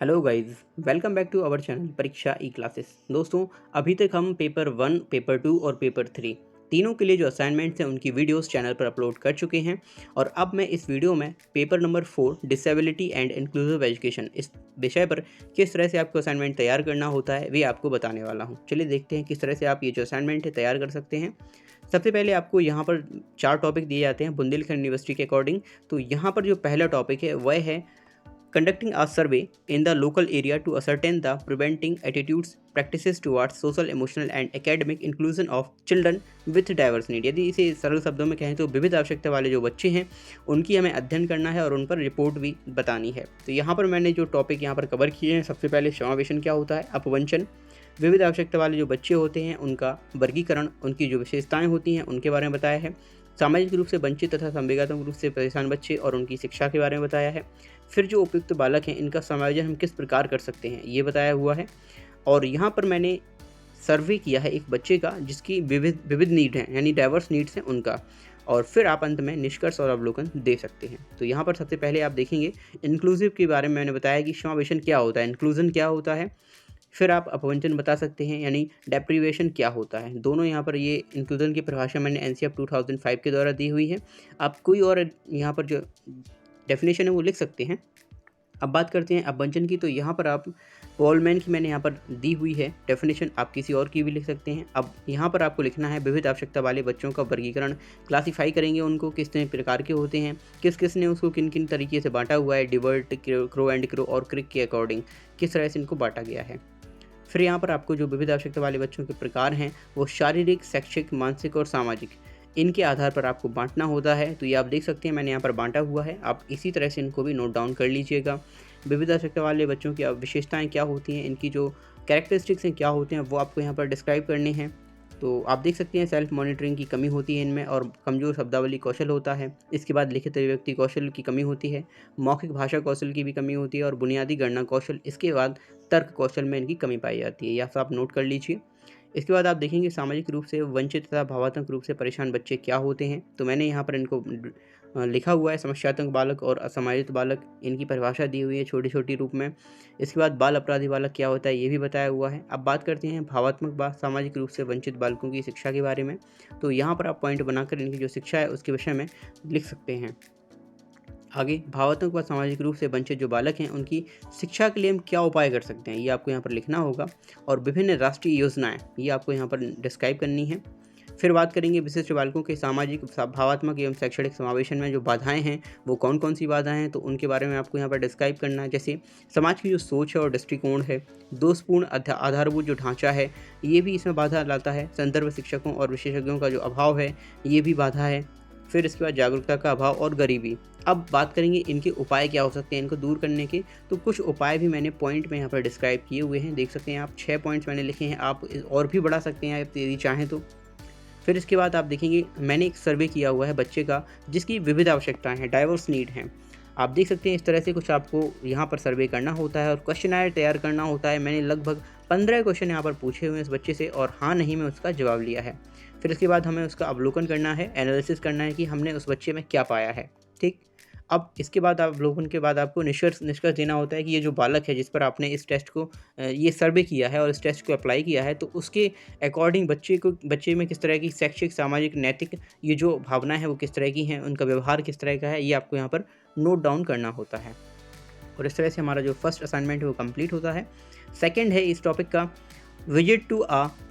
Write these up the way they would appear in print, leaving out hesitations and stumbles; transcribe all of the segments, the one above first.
Hello guys, welcome back to our channel Pariksha E classes. दोस्तों, अभी तक हम पेपर 1, पेपर 2 और पेपर 3 तीनों के लिए जो असाइनमेंट्स हैं उनकी वीडियोस चैनल पर अपलोड कर चुके हैं। और अब मैं इस वीडियो में paper number 4 disability and inclusive education इस विषय पर किस तरह से आपको असाइनमेंट तैयार करना होता है वे आपको बताने वाला हूँ। चलिए देखते हैं किस तरह से आप ये जो असाइनमेंट है तैयार कर सकते हैं। सबसे पहले आपको यहाँ पर 4 टॉपिक दिए जाते हैं बुंदेलखंड यूनिवर्सिटी के अकॉर्डिंग। तो यहाँ पर जो पहला टॉपिक है वह है conducting a survey in the local area to ascertain the preventing attitudes practices towards social emotional and academic inclusion of children with diverse need। यदि इसे सरल शब्दों में कहें तो विविध आवश्यकता वाले जो बच्चे हैं उनकी हमें अध्ययन करना है और उन पर रिपोर्ट भी बतानी है। तो यहाँ पर मैंने जो टॉपिक यहाँ पर कवर किए हैं, सबसे पहले समावेशन क्या होता है, अपवंचन, विविध आवश्यकता वाले जो बच्चे होते हैं उनका वर्गीकरण, उनकी जो विशेषताएं होती हैं उनके बारे में बताया है, सामाजिक रूप से वंचित तथा संवेगात्मक रूप से परेशान बच्चे और उनकी शिक्षा के बारे में बताया है। फिर जो उपयुक्त बालक हैं इनका समायोजन हम किस प्रकार कर सकते हैं ये बताया हुआ है। और यहाँ पर मैंने सर्वे किया है एक बच्चे का जिसकी विविध विविध नीड हैं, यानी डाइवर्स नीड्स हैं उनका। और फिर आप अंत में निष्कर्ष और अवलोकन दे सकते हैं। तो यहाँ पर सबसे पहले आप देखेंगे इंक्लूसिव के बारे में मैंने बताया कि समावेशन क्या होता है, इंक्लूजन क्या होता है। फिर आप अपवंचन बता सकते हैं, यानी डेप्रीवेशन क्या होता है। दोनों यहाँ पर ये इंक्लूजन की परिभाषा मैंने एनसीएफ 2005 के द्वारा दी हुई है। आप कोई और यहाँ पर जो डेफिनेशन है वो लिख सकते हैं। अब बात करते हैं अपवंचन की। तो यहाँ पर आप वॉलमैन की मैंने यहाँ पर दी हुई है डेफिनेशन, आप किसी और की भी लिख सकते हैं। अब यहाँ पर आपको लिखना है विविध आवश्यकता वाले बच्चों का वर्गीकरण, क्लासीफाई करेंगे उनको किस प्रकार के होते हैं, किस किस ने उसको किन किन तरीके से बांटा हुआ है, डिवर्ट, क्रो एंड क्रो और क्रिक के अकॉर्डिंग किस तरह से इनको बांटा गया है। फिर यहाँ पर आपको जो विविध आवश्यकता वाले बच्चों के प्रकार हैं वो शारीरिक, शैक्षिक, मानसिक और सामाजिक, इनके आधार पर आपको बांटना होता है। तो ये आप देख सकते हैं मैंने यहाँ पर बांटा हुआ है, आप इसी तरह से इनको भी नोट डाउन कर लीजिएगा। विविध आवश्यकता वाले बच्चों की विशेषताएं क्या होती हैं, इनकी जो कैरेक्टरिस्टिक्स हैं क्या होते हैं वो आपको यहाँ पर डिस्क्राइब करने हैं। तो आप देख सकते हैं सेल्फ मॉनिटरिंग की कमी होती है इनमें और कमज़ोर शब्दावली कौशल होता है। इसके बाद लिखित अभिव्यक्ति कौशल की कमी होती है, मौखिक भाषा कौशल की भी कमी होती है और बुनियादी गणना कौशल, इसके बाद तर्क कौशल में इनकी कमी पाई जाती है। यह सब आप नोट कर लीजिए। इसके बाद आप देखेंगे सामाजिक रूप से वंचित तथा भावात्मक रूप से परेशान बच्चे क्या होते हैं। तो मैंने यहाँ पर इनको लिखा हुआ है, समस्यात्मक बालक और असमायोजित बालक, इनकी परिभाषा दी हुई है छोटी छोटी रूप में। इसके बाद बाल अपराधी बालक क्या होता है ये भी बताया हुआ है। अब बात करते हैं भावात्मक सामाजिक रूप से वंचित बालकों की शिक्षा के बारे में। तो यहाँ पर आप पॉइंट बनाकर इनकी जो शिक्षा है उसके विषय में लिख सकते हैं। आगे भावात्मक व सामाजिक रूप से वंचित जो बालक हैं उनकी शिक्षा के लिए हम क्या उपाय कर सकते हैं ये आपको यहाँ पर लिखना होगा। और विभिन्न राष्ट्रीय योजनाएं ये आपको यहाँ पर डिस्क्राइब करनी है। फिर बात करेंगे विशिष्ट बालकों के सामाजिक, भावात्मक एवं शैक्षणिक समावेशन में जो बाधाएं हैं वो कौन कौन सी बाधाएं हैं, तो उनके बारे में आपको यहाँ पर डिस्क्राइब करना है। जैसे समाज की जो सोच है और दृष्टिकोण है, दोषपूर्ण आधारभूत जो ढांचा है ये भी इसमें बाधा लाता है, संदर्भ शिक्षकों और विशेषज्ञों का जो अभाव है ये भी बाधा है। फिर इसके बाद जागरूकता का अभाव और गरीबी। अब बात करेंगे इनके उपाय क्या हो सकते हैं इनको दूर करने के। तो कुछ उपाय भी मैंने पॉइंट में यहाँ पर डिस्क्राइब किए हुए हैं, देख सकते हैं आप 6 पॉइंट्स मैंने लिखे हैं, आप और भी बढ़ा सकते हैं आप यदि चाहें तो। फिर इसके बाद आप देखेंगे मैंने एक सर्वे किया हुआ है बच्चे का जिसकी विविध आवश्यकताएं हैं, डाइवर्स नीड हैं। आप देख सकते हैं इस तरह से कुछ आपको यहाँ पर सर्वे करना होता है और क्वेश्चनायर तैयार करना होता है। मैंने लगभग 15 क्वेश्चन यहाँ पर पूछे हुए हैं इस बच्चे से और हाँ नहीं में उसका जवाब लिया है। फिर इसके बाद हमें उसका अवलोकन करना है, एनालिसिस करना है कि हमने उस बच्चे में क्या पाया है। ठीक, अब इसके बाद अवलोकन के बाद आपको निष्कर्ष देना होता है कि ये जो बालक है जिस पर आपने इस टेस्ट को ये सर्वे किया है और इस टेस्ट को अप्लाई किया है, तो उसके अकॉर्डिंग बच्चे में किस तरह की शैक्षिक, सामाजिक, नैतिक ये जो भावनाएं हैं वो किस तरह की हैं, उनका व्यवहार किस तरह का है, ये आपको यहाँ पर नोट डाउन करना होता है। और इस तरह से हमारा जो फर्स्ट असाइनमेंट है वो कंप्लीट होता है। सेकंड है इस टॉपिक का विजिट टू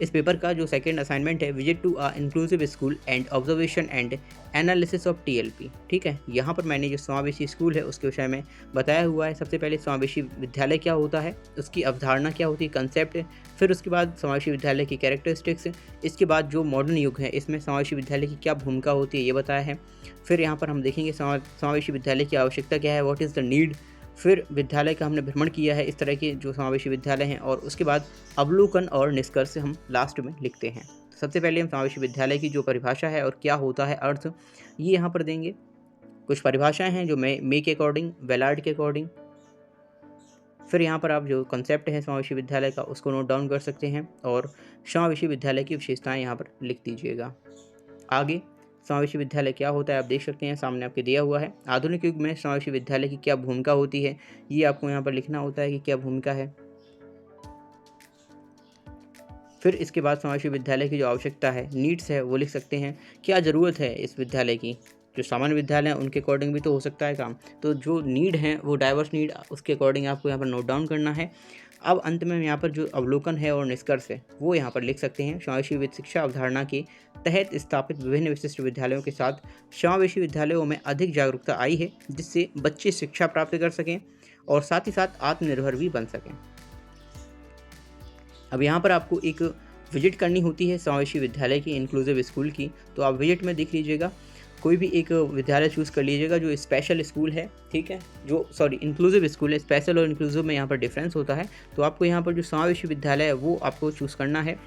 इस पेपर का जो सेकंड असाइनमेंट है, visit to inclusive school and observation and analysis of TLP. ठीक है, यहाँ पर मैंने जो समावेशी स्कूल है उसके विषय में बताया हुआ है। सबसे पहले समावेशी विद्यालय क्या होता है, उसकी अवधारणा क्या होती है, कंसेप्ट। फिर उसके बाद समावेशी विद्यालय की कैरेक्टरिस्टिक्स। इसके बाद जो मॉडर्न युग है इसमें समावेशी विद्यालय की क्या भूमिका होती है ये बताया है। फिर यहाँ पर हम देखेंगे समावेशी विद्यालय की आवश्यकता क्या है, व्हाट इज़ द नीड। फिर विद्यालय का हमने भ्रमण किया है इस तरह के जो समावेशी विद्यालय हैं, और उसके बाद अवलोकन और निष्कर्ष हम लास्ट में लिखते हैं। सबसे पहले हम समावेशी विद्यालय की जो परिभाषा है और क्या होता है अर्थ, ये यहाँ पर देंगे। कुछ परिभाषाएं हैं जो मे के अकॉर्डिंग, वेलार्ड के अकॉर्डिंग। फिर यहाँ पर आप जो कंसेप्ट है समावेशी विद्यालय का उसको नोट डाउन कर सकते हैं और समावेशी विद्यालय की विशेषताएं यहाँ पर लिख दीजिएगा। आगे समावेशी विद्यालय क्या होता है आप देख सकते हैं, सामने आपके दिया हुआ है। आधुनिक युग में समावेशी विद्यालय की क्या भूमिका होती है, ये आपको यहाँ पर लिखना होता है कि क्या भूमिका है। फिर इसके बाद समावेशी विद्यालय की जो आवश्यकता है, नीड्स है, वो लिख सकते हैं। क्या ज़रूरत है इस विद्यालय की, जो सामान्य विद्यालय हैं उनके अकॉर्डिंग भी तो हो सकता है काम, तो जो नीड है वो डाइवर्स नीड, उसके अकॉर्डिंग आपको यहाँ पर नोट डाउन करना है। अब अंत में यहाँ पर जो अवलोकन है और निष्कर्ष है वो यहाँ पर लिख सकते हैं। समावेशी शिक्षा अवधारणा के तहत स्थापित विभिन्न विशिष्ट विद्यालयों के साथ समावेशी विद्यालयों में अधिक जागरूकता आई है, जिससे बच्चे शिक्षा प्राप्त कर सकें और साथ ही साथ आत्मनिर्भर भी बन सकें। अब यहाँ पर आपको एक विजिट करनी होती है समावेशी विद्यालय की, इंक्लूसिव स्कूल की, तो आप विजिट में देख लीजिएगा, कोई भी एक विद्यालय चूज़ कर लीजिएगा जो स्पेशल स्कूल है, ठीक है, जो इंक्लूसिव स्कूल है। स्पेशल और इंक्लूसिव में यहाँ पर डिफरेंस होता है, तो आपको यहाँ पर जो समावेशी विद्यालय है वो आपको चूज़ करना है।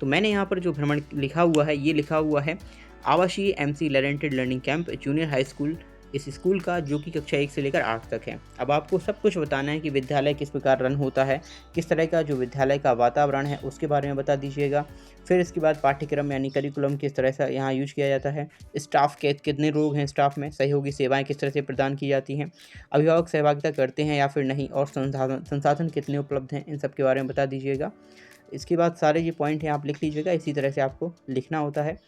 तो मैंने यहाँ पर जो भ्रमण लिखा हुआ है, ये लिखा हुआ है आवासीय MC लेरेंटेड learning camp junior high school, इस स्कूल का, जो कि कक्षा 1 से लेकर 8 तक है। अब आपको सब कुछ बताना है कि विद्यालय किस प्रकार रन होता है, किस तरह का जो विद्यालय का वातावरण है उसके बारे में बता दीजिएगा। फिर इसके बाद पाठ्यक्रम यानी करिकुलम किस तरह से यहाँ यूज किया जाता है, स्टाफ के कितने लोग हैं, स्टाफ में सहयोगी सेवाएं किस तरह से प्रदान की जाती हैं, अभिभावक सहभागिता करते हैं या फिर नहीं, और संसाधन कितने उपलब्ध हैं, इन सब के बारे में बता दीजिएगा। इसके बाद सारे ये पॉइंट हैं आप लिख लीजिएगा, इसी तरह से आपको लिखना होता है।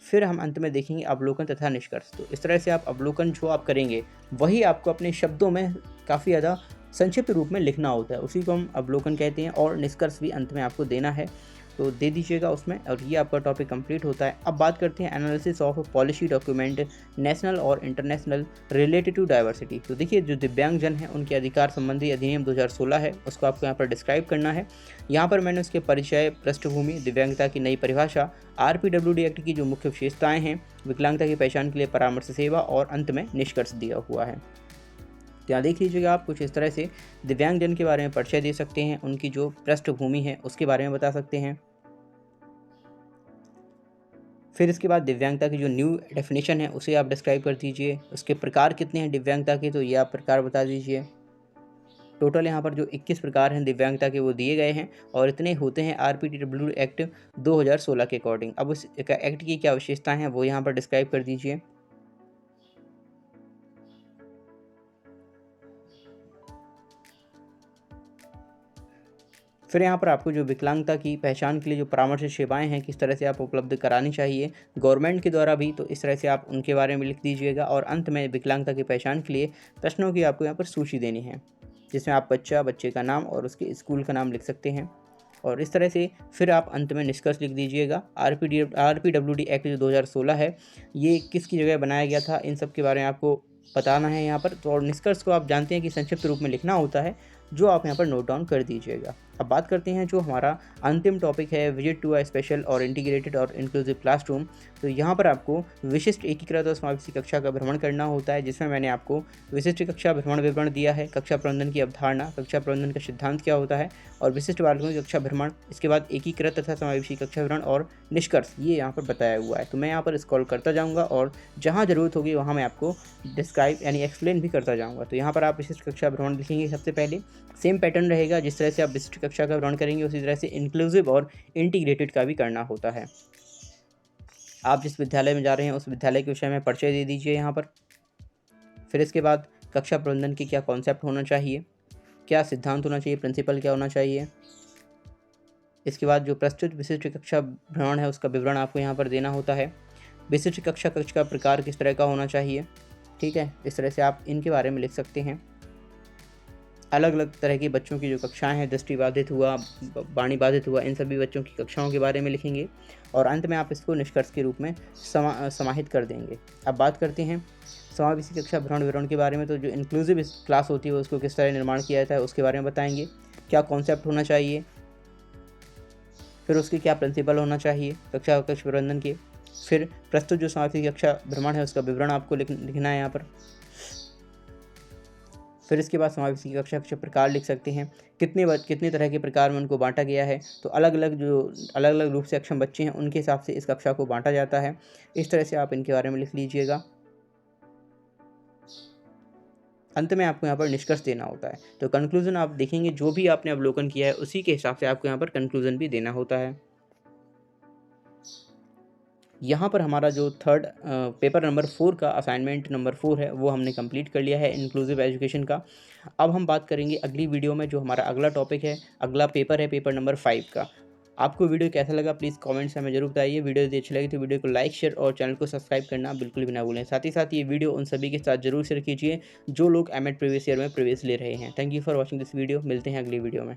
फिर हम अंत में देखेंगे अवलोकन तथा निष्कर्ष। तो इस तरह से आप अवलोकन जो आप करेंगे वही आपको अपने शब्दों में काफ़ी ज़्यादा संक्षिप्त रूप में लिखना होता है, उसी को हम अवलोकन कहते हैं, और निष्कर्ष भी अंत में आपको देना है, तो दे दीजिएगा उसमें, और ये आपका टॉपिक कंप्लीट होता है। अब बात करते हैं analysis of policy document national और इंटरनेशनल रिलेटेड टू डाइवर्सिटी। तो देखिए, जो दिव्यांगजन हैं उनके अधिकार संबंधी अधिनियम 2016 है, उसको आपको यहाँ पर डिस्क्राइब करना है। यहाँ पर मैंने उसके परिचय, पृष्ठभूमि, दिव्यांगता की नई परिभाषा, RPWD एक्ट की जो मुख्य विशेषताएँ हैं, विकलांगता की पहचान के लिए परामर्श सेवा, और अंत में निष्कर्ष दिया हुआ है। तो यहाँ देख लीजिएगा, आप कुछ इस तरह से दिव्यांगजन के बारे में परिचय दे सकते हैं, उनकी जो पृष्ठभूमि है उसके बारे में बता सकते हैं। फिर इसके बाद दिव्यांगता की जो न्यू डेफिनेशन है उसे आप डिस्क्राइब कर दीजिए। उसके प्रकार कितने हैं दिव्यांगता के, तो ये आप प्रकार बता दीजिए। टोटल यहाँ पर जो 21 प्रकार हैं दिव्यांगता के वो दिए गए हैं, और इतने होते हैं RPWD एक्ट 2016 के अकॉर्डिंग। अब उस एक्ट की क्या विशेषताएं हैं वो यहाँ पर डिस्क्राइब कर दीजिए। फिर यहाँ पर आपको जो विकलांगता की पहचान के लिए जो परामर्श सेवाएं हैं किस तरह से आप उपलब्ध करानी चाहिए गवर्नमेंट के द्वारा भी, तो इस तरह से आप उनके बारे में लिख दीजिएगा। और अंत में विकलांगता की पहचान के लिए प्रश्नों की आपको यहाँ पर सूची देनी है, जिसमें आप बच्चे का नाम और उसके स्कूल का नाम लिख सकते हैं, और इस तरह से फिर आप अंत में निष्कर्ष लिख दीजिएगा। RPWD एक्ट जो 2016 है ये किसकी जगह बनाया गया था, इन सब के बारे में आपको बताना है यहाँ पर। तो और निष्कर्ष को आप जानते हैं कि संक्षिप्त रूप में लिखना होता है, जो आप यहाँ पर नोट डाउन कर दीजिएगा। अब बात करते हैं जो हमारा अंतिम टॉपिक है, विजिट टू अ स्पेशल और इंटीग्रेटेड और इंक्लूसिव क्लासरूम। तो यहाँ पर आपको विशिष्ट एकीकृत और समावेशी कक्षा का भ्रमण करना होता है, जिसमें मैंने आपको विशिष्ट कक्षा भ्रमण विवरण दिया है, कक्षा प्रबंधन की अवधारणा, कक्षा प्रबंधन का सिद्धांत क्या होता है, और विशिष्ट बालकों की कक्षा भ्रमण, इसके बाद एकीकृत तथा समावेशी कक्षा भ्रमण और निष्कर्ष, ये यहाँ पर बताया हुआ है। तो मैं यहाँ पर स्क्रॉल करता जाऊँगा और जहाँ ज़रूरत होगी वहाँ मैं आपको डिस्क्राइब यानी एक्सप्लेन भी करता जाऊँगा। तो यहाँ पर आप विशिष्ट कक्षा भ्रमण लिखेंगे, सबसे पहले सेम पैटर्न रहेगा, जिस तरह से आप विशिष्ट कक्षा का भ्रमण करेंगे उसी तरह से इंक्लूसिव और इंटीग्रेटेड का भी करना होता है। आप जिस विद्यालय में जा रहे हैं उस विद्यालय के विषय में परिचय दे दीजिए यहाँ पर। फिर इसके बाद कक्षा प्रबंधन की क्या कॉन्सेप्ट होना चाहिए, क्या सिद्धांत होना चाहिए, प्रिंसिपल क्या होना चाहिए। इसके बाद जो प्रस्तुत विशिष्ट कक्षा भ्रमण है उसका विवरण आपको यहाँ पर देना होता है। विशिष्ट कक्षा का प्रकार किस तरह का होना चाहिए, ठीक है, इस तरह से आप इनके बारे में लिख सकते हैं। अलग अलग तरह के बच्चों की जो कक्षाएं हैं, दृष्टि बाधित हुआ, वाणी बाधित हुआ, इन सभी बच्चों की कक्षाओं के बारे में लिखेंगे, और अंत में आप इसको निष्कर्ष के रूप में समाहित कर देंगे। अब बात करते हैं समावेशी कक्षा भ्रमण विवरण के बारे में। तो जो इंक्लूसिव क्लास होती है उसको किस तरह निर्माण किया जाता है उसके बारे में बताएंगे, क्या कॉन्सेप्ट होना चाहिए, फिर उसके क्या प्रिंसिपल होना चाहिए कक्षा प्रबंधन के। फिर प्रस्तुत जो समावेशी कक्षा भ्रमण है उसका विवरण आपको लिखना है यहाँ पर। फिर इसके बाद समावेशी कक्षा के प्रकार लिख सकते हैं, कितने तरह के प्रकार में उनको बांटा गया है। तो अलग अलग रूप से अक्षम बच्चे हैं उनके हिसाब से इस कक्षा को बांटा जाता है। इस तरह से आप इनके बारे में लिख लीजिएगा। अंत में आपको यहाँ पर निष्कर्ष देना होता है। तो कंक्लूजन आप देखेंगे, जो भी आपने अवलोकन किया है उसी के हिसाब से आपको यहाँ पर कंक्लूजन भी देना होता है। यहाँ पर हमारा जो थर्ड पेपर नंबर 4 का असाइनमेंट नंबर 4 है वो हमने कंप्लीट कर लिया है इंक्लूसिव एजुकेशन का। अब हम बात करेंगे अगली वीडियो में जो हमारा अगला टॉपिक है, अगला पेपर है पेपर नंबर 5 का। आपको वीडियो कैसा लगा प्लीज़ कमेंट्स में हमें ज़रूर बताइए। वीडियो यदि अच्छी लगी तो वीडियो को लाइक शेयर और चैनल को सब्सक्राइब करना बिल्कुल भी ना भूलें। साथ ही साथ ये वीडियो उन सभी के साथ ज़रूर शेयर कीजिए जो लोग एमएड प्रीवियस ईयर में प्रवेश ले रहे हैं। Thank you for watching this video. मिलते हैं अगली वीडियो में।